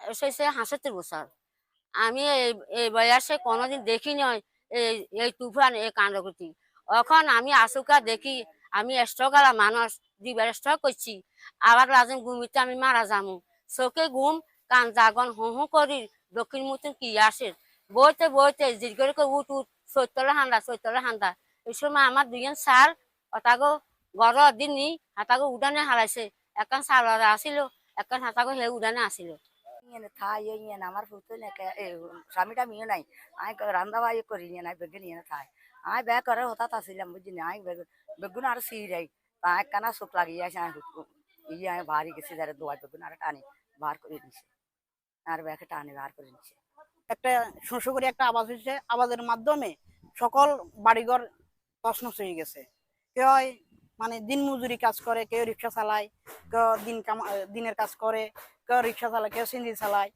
হচ্ছে ৭৭ বছর। আমি এই বয়সে কোনোদিন দেখি নাই এই এই তুফান এই কাণ্ডকৃতি। এখন আমি আচুকা দেখি আমি স্ট্রোক আলা মানুষ, 2 বার স্ট্রোক করছি। আবার লাজম ঘুমিতে আমি মারা যামু। চোখে ঘুম, কান জাগন হু হু করি দক্ষিণ মতন কি আসে। বইতে বইতে জিজ্ঞেস করে উঠ উঠ, চৈতলে হান্দা। এই সময় আমার 2জন স্যার অতাগো ঘর দিন নি হাতাগো উডানে হারাইছে। এখন স্যার আসিল, এখন হাতাগো হে উডানে আসিল। ইয়ে থাই ইয়ে আমার ফুটো নাকি স্বামীটা মিও নাই আই রান্দা বাই করি নিয়ে নাই বেগুন নিয়ে থাই আই ব্যাগ করে হঠাৎ আসিলাম বুঝছি না আই বেগুন আর সিরাই তাই কানা চোখ লাগিয়ে আসে আই ইয়ে আমি ভারী গেছি যারা দোয়াই বেগুন আর টানি বার করে দিছে আর ব্যাগে টানি বার করে দিছে। একটা শস্যকরী একটা আবাস হয়েছে, আবাসের মাধ্যমে সকল বাড়িঘর তছনছ হয়ে গেছে। কেউ মানে দিন মজুরি কাজ করে, কেউ রিক্সা চালায়, কেউ দিনের কাজ করে, কেউ রিক্সা চালায়, কেউ সিঞ্জি চালায়।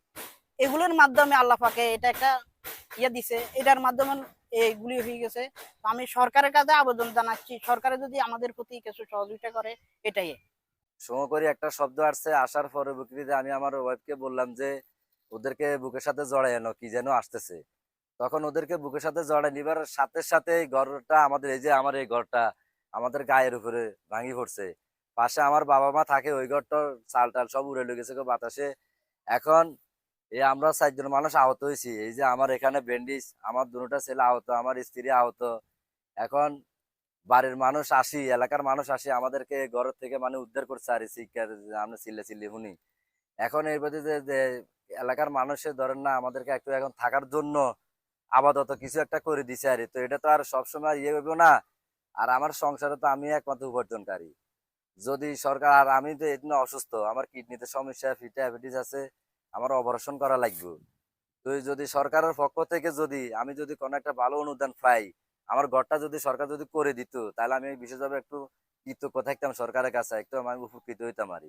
এগুলোর মাধ্যমে আল্লাহ পাকে এটা একটা দিছে, এটার মাধ্যমে এইগুলি হয়ে গেছে। তো আমি সরকারের কাছে আবেদন জানাচ্ছি, সরকারে যদি আমাদের প্রতি কিছু সহযোগিতা করে এটাই। সমকরি একটা শব্দ আসছে, আসার পরবর্তীতে আমি আমার ওয়াইফকে বললাম যে ওদেরকে বুকের সাথে জড়াই এনো, কি যেন আসতেছে। তখন ওদেরকে বুকের সাথে জড়াই নিবার সাথে সাথে এই ঘরটা আমাদের, এই যে আমার এই ঘরটা আমাদের গায়ের উপরে ভাঙি পড়ছে। পাশে আমার বাবা মা থাকে, ওই ঘরটার চাল টাল সব উড়ে লেগেছে বাতাসে। এখন এই আমরা 4জন মানুষ আহত হয়েছি। এই যে আমার এখানে ব্যান্ডেজ, আমার দুটা ছেলে আহত, আমার স্ত্রী আহত। এখন বাড়ির মানুষ আসি, এলাকার মানুষ আসি আমাদেরকে ঘর থেকে মানে উদ্ধার করছে আর আমরা চিল্লে চিল্লি শুনি। এখন এর প্রতি যে এলাকার মানুষের ধরেন না আমাদেরকে একটু এখন থাকার জন্য আপাতত কিছু একটা করে দিছে আর তো এটা তো আর সবসময় ইয়ে হইব না। আর আমার সংসারে তো আমি একমাত্র উপার্জনকারী। যদি সরকার, আর আমি তো এদিন অসুস্থ, আমার কিডনিতে সমস্যা, ডায়াবেটিস আছে, আমার অপারেশন করা লাগবে। তো যদি সরকারের পক্ষ থেকে আমি যদি কোনো একটা ভালো অনুদান পাই, আমার ঘরটা যদি সরকার যদি করে দিত, তাহলে আমি বিশেষভাবে একটু কৃতজ্ঞ থাকতাম সরকারের কাছে, একটু আমি উপকৃত হইতাম আর